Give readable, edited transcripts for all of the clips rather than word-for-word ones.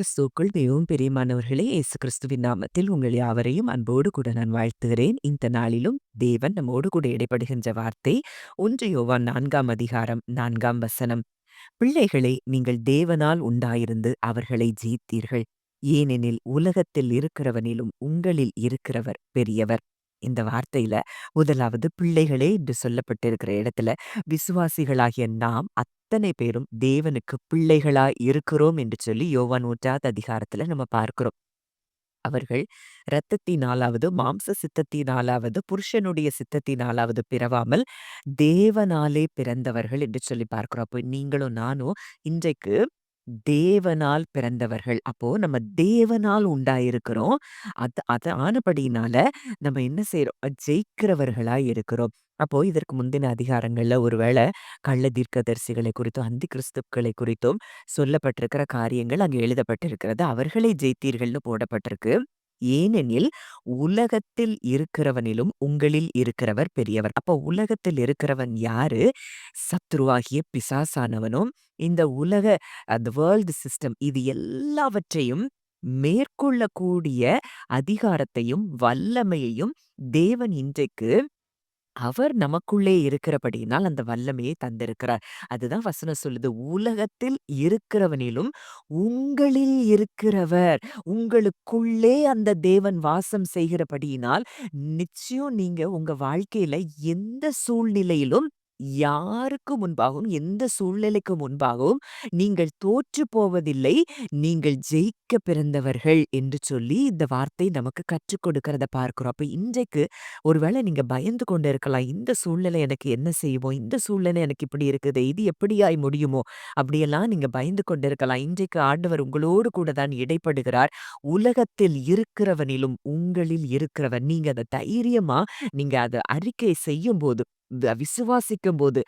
கிறிஸ்துவுக்குள் மிகவும் பிரியமானவர்களே, இயேசு கிறிஸ்துவின் நாமத்தில் உங்கள் யாவரையும் அன்போடு கூட நான் வாழ்த்துகிறேன். இந்த நாளிலும் தேவன் நம்மோடு கூட இடைப்படுகின்ற வார்த்தை 1 யோவான் 4ஆம் அதிகாரம் 4ஆம் வசனம். பிள்ளைகளே, நீங்கள் தேவனால் உண்டாயிருந்து அவர்களை ஜெயித்தீர்கள். ஏனெனில் உலகத்தில் இருக்கிறவனிலும் உங்களில் இருக்கிறவர் பெரியவர். இந்த வார்த்தையில முதலாவது பிள்ளைகளே என்று சொல்லப்பட்டிருக்கிற இடத்துல விசுவாசிகளாகிய நாம் அத்தனை பேரும் தேவனுக்கு பிள்ளைகளாய் இருக்கிறோம் என்று சொல்லி யோவான் 1ஆவது அதிகாரத்துல நம்ம பார்க்கிறோம். அவர்கள் இரத்தத்தினாலாவது மாம்ச சித்தத்தினாலாவது புருஷனுடைய சித்தத்தினாலாவது பிறவாமல் தேவனாலே பிறந்தவர்கள் என்று சொல்லி பார்க்கிறோம். அப்போ நீங்களும் நானும் இன்றைக்கு தேவனால் பிறந்தவர்கள். அப்போ நம்ம தேவனால் உண்டாயிருக்கிறோம். அது ஆனபடியினால நம்ம என்ன செய்றோம்? ஜெயிக்கிறவர்களாய் இருக்கிறோம். அப்போ இதற்கு முந்தின அதிகாரங்கள்ல ஒருவேளை கள்ள தீர்க்கதரிசிகளை குறித்தும், அந்தி கிறிஸ்துக்களை குறித்தும் சொல்லப்பட்டிருக்கிற காரியங்கள் அங்கே எழுதப்பட்டிருக்கிறது. அவர்களை ஜெயித்தீர்கள்னு போடப்பட்டிருக்கு. ஏனெனில் உலகத்தில் இருக்கிறவனிலும் உங்களில் இருக்கிறவர் பெரியவர். அப்போ உலகத்தில் இருக்கிறவன் யாரு? சத்துருவாகிய பிசாசானவனும் இந்த உலக அந்த வேர்ல்டு சிஸ்டம் இது எல்லாவற்றையும் மேற்கொள்ளக்கூடிய அதிகாரத்தையும் வல்லமையையும் தேவன் இன்றைக்கு அவர் நமக்குள்ளே இருக்கிறபடியினால் அந்த வல்லமையை தந்திருக்கிறார். அதுதான் வசனம் சொல்லுது. உலகத்தில் இருக்கிறவனிலும் உங்களில் இருக்கிறவர். உங்களுக்குள்ளே அந்த தேவன் வாசம் செய்கிறபடியினால் நிச்சயம் நீங்க உங்க வாழ்க்கையில எந்த சூழ்நிலையிலும் யாருக்கு முன்பாகவும் எந்த சூழ்நிலைக்கு முன்பாகவும் நீங்கள் தோற்று போவதில்லை. நீங்கள் ஜெயிக்க பிறந்தவர்கள் என்று சொல்லி இந்த வார்த்தை நமக்கு கற்றுக் கொடுக்கிறத பார்க்கிறோம். அப்ப இன்றைக்கு ஒருவேளை நீங்க பயந்து கொண்டு இருக்கலாம். இந்த சூழ்நிலை எனக்கு என்ன செய்யுமோ? இந்த சூழ்நிலை எனக்கு இப்படி இருக்குதே! இது எப்படியாய் முடியுமோ? அப்படியெல்லாம் நீங்க பயந்து கொண்டிருக்கலாம். இன்றைக்கு ஆண்டவர் உங்களோடு கூட தான் இடைப்படுகிறார். உலகத்தில் இருக்கிறவனிலும் உங்களில் இருக்கிறவன். நீங்க அத தைரியமா நீங்க அத அறிக்கை செய்யும்போது, விசுவாசிக்கும்போது,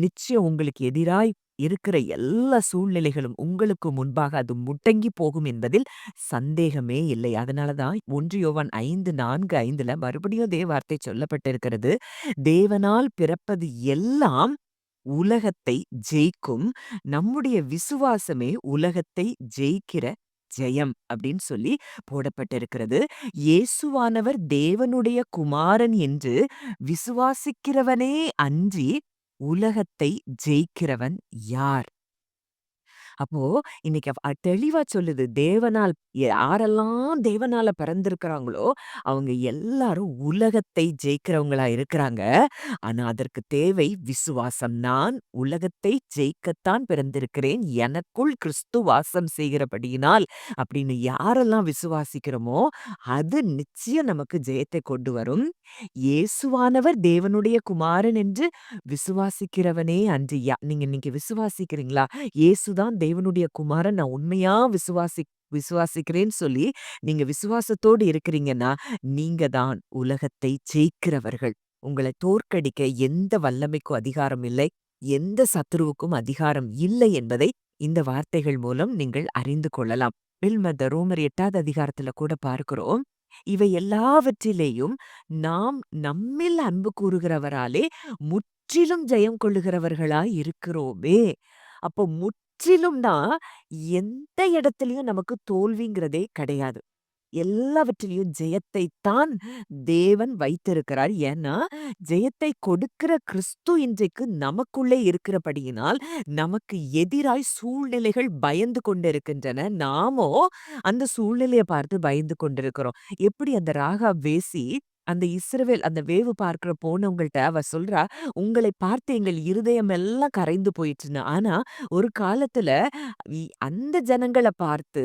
நிச்சயம் உங்களுக்கு எதிராய் இருக்கிற எல்லா சூழ்நிலைகளும் உங்களுக்கு முன்பாக அது முடங்கி போகும் என்பதில் சந்தேகமே இல்லை. அதனால தான் 1 யோவான் 5:4-5ல மறுபடியும் அதே வார்த்தை சொல்லப்பட்டிருக்கிறது. தேவனால் பிறப்பது எல்லாம் உலகத்தை ஜெயிக்கும். நம்முடைய விசுவாசமே உலகத்தை ஜெயிக்கிற ஜெயம் அப்படின்னு சொல்லி போடப்பட்டிருக்கிறது. இயேசுவானவர் தேவனுடைய குமாரன் என்று விசுவாசிக்கிறவனே அன்றி உலகத்தை ஜெயிக்கிறவன் யார்? அப்போ இன்னைக்கு தெளிவா சொல்லுது. தேவனால் யாரெல்லாம் தேவனால பிறந்திருக்கிறாங்களோ, அவங்க எல்லாரும் உலகத்தை ஜெயிக்கிறவங்களா இருக்கிறாங்க. ஆனா அதற்கு தேவை விசுவாசம். நான் உலகத்தை ஜெயிக்கத்தான் பிறந்திருக்கிறேன். எனக்குள் கிறிஸ்து வாசம் செய்கிறபடியினால் அப்படின்னு யாரெல்லாம் விசுவாசிக்கிறோமோ, அது நிச்சயம் நமக்கு ஜெயத்தை கொண்டு வரும். இயேசுவானவர் தேவனுடைய குமாரன் என்று விசுவாசிக்கிறவனே அன்றி நீங்க இன்னைக்கு விசுவாசிக்கிறீங்களா? இயேசுதான் தேவனுடைய குமாரன். நான் உண்மையா விசுவாசிக்கிறேன்னு சொல்லி நீங்க விசுவாசத்தோடு இருக்கிறீங்கன்னா, நீங்க தான் உலகத்தை ஜெயிக்கிறவர்கள். உங்களை தோற்கடிக்க எந்த வல்லமைக்கும் அதிகாரம் இல்லை. எந்த சத்துருவுக்கும் அதிகாரம் இல்லை என்பதை இந்த வார்த்தைகள் மூலம் நீங்கள் அறிந்து கொள்ளலாம். ரோமர் 8வது அதிகாரத்துல கூட பார்க்கிறோம். இவை எல்லாவற்றிலேயும் நாம் நம்மில் அன்பு கூறுகிறவராலே முற்றிலும் ஜெயம் கொள்ளுகிறவர்களாய் இருக்கிறோமே. அப்போ முற்றிலும்னா எந்த இடத்துலயும் நமக்கு தோல்விங்கிறதே கிடையாது. எல்லாவற்றிலும் ஜெயத்தை தான் தேவன் வைத்திருக்கிறார். ஏன்னா ஜெயத்தை கொடுக்கிற கிறிஸ்து இன்றைக்கு நமக்குள்ளே இருக்கிறபடியினால் நமக்கு எதிராய் சூழ்நிலைகள் பயந்து கொண்டிருக்கின்றன. நாமோ அந்த சூழ்நிலையை பார்த்து பயந்து கொண்டிருக்கிறோம். எப்படி அந்த ராகாப் வேசி அந்த இஸ்ரவேல் அந்த வேவு பார்க்கிற போனவங்கள்ட்ட அவ சொல்றா, உங்களை பார்த்து எங்கள் இருதயம் எல்லாம் கரைந்து போயிற்றுன்னு. ஆனா ஒரு காலத்துல அந்த ஜனங்களை பார்த்து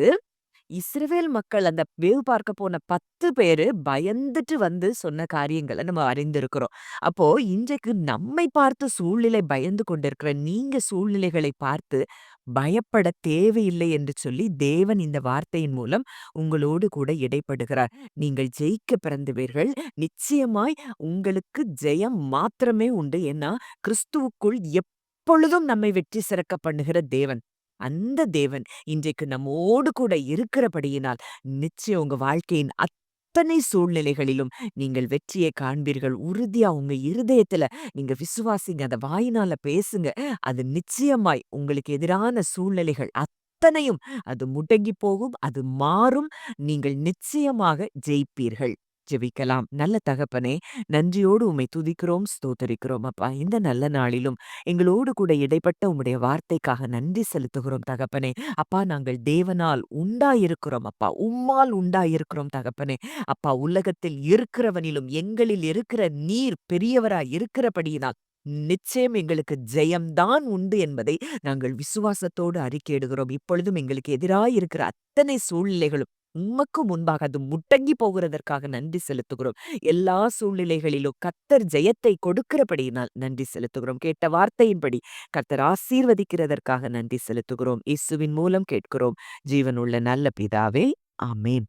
இஸ்ரவேல் மக்கள் அந்த வேவு பார்க்க போன 10 பேரு பயந்துட்டு வந்து சொன்ன காரியங்கள நம்ம அறிந்திருக்கிறோம். அப்போ இன்றைக்கு நம்மை பார்த்து சூழ்நிலை பயந்து கொண்டிருக்கிற நீங்க சூழ்நிலைகளை பார்த்து பயப்பட தேவையில்லை என்று சொல்லி தேவன் இந்த வார்த்தையின் மூலம் உங்களோடு கூட இடைப்படுகிறார். நீங்கள் ஜெயிக்க பிறந்தவீர்கள். நிச்சயமாய் உங்களுக்கு ஜெயம் மாத்திரமே உண்டு. ஏன்னா கிறிஸ்துவுக்குள் எப்பொழுதும் நம்மை வெற்றி சிறக்க பண்ணுகிற தேவன். அந்த தேவன் இன்றைக்கு நம்மோடு கூட இருக்கிறபடியினால் நிச்சயம் உங்க வாழ்க்கையின் அத்தனை சூழ்நிலைகளிலும் நீங்கள் வெற்றியை காண்பீர்கள். உறுதியா உங்க இருதயத்துல நீங்க விசுவாசிங்க. அத வாயினால பேசுங்க. அது நிச்சயமாய் உங்களுக்கு எதிரான சூழ்நிலைகள் அத்தனையும் அது முடங்கி போகும், அது மாறும். நீங்கள் நிச்சயமாக ஜெயிப்பீர்கள். ஜெபிக்கலாம். நல்ல தகப்பனே, நன்றியோடு உம்மை துதிக்கிறோம், ஸ்தோத்தரிக்கிறோம் அப்பா. இந்த நல்ல நாளிலும் எங்களோடு கூட இடைப்பட்ட உம்முடைய வார்த்தைக்காக நன்றி செலுத்துகிறோம் தகப்பனே. அப்பா, நாங்கள் தேவனால் உண்டாயிருக்கிறோம் அப்பா. உம்மால் உண்டாயிருக்கிறோம் தகப்பனே. அப்பா, உலகத்தில் இருக்கிறவனிலும் எங்களில் இருக்கிற நீர் பெரியவராய் இருக்கிறபடியினால் நிச்சயம் எங்களுக்கு ஜெயம்தான் உண்டு என்பதை நாங்கள் விசுவாசத்தோடு அறிக்கையிடுகிறோம். இப்பொழுதும் எங்களுக்கு எதிராய் இருக்கிற அத்தனை சூழ்நிலைகளும் உமக்கு முன்பாக அது முடங்கி போகிறதற்காக நன்றி செலுத்துகிறோம். எல்லா சூழ்நிலைகளிலும் கர்த்தர் ஜெயத்தை கொடுக்கிறபடியினால் நன்றி செலுத்துகிறோம். கேட்ட வார்த்தையின்படி கர்த்தர் ஆசீர்வதிக்கிறதற்காக நன்றி செலுத்துகிறோம். இயேசுவின் மூலம் கேட்கிறோம். ஜீவனுள்ள நல்ல பிதாவே, ஆமென்.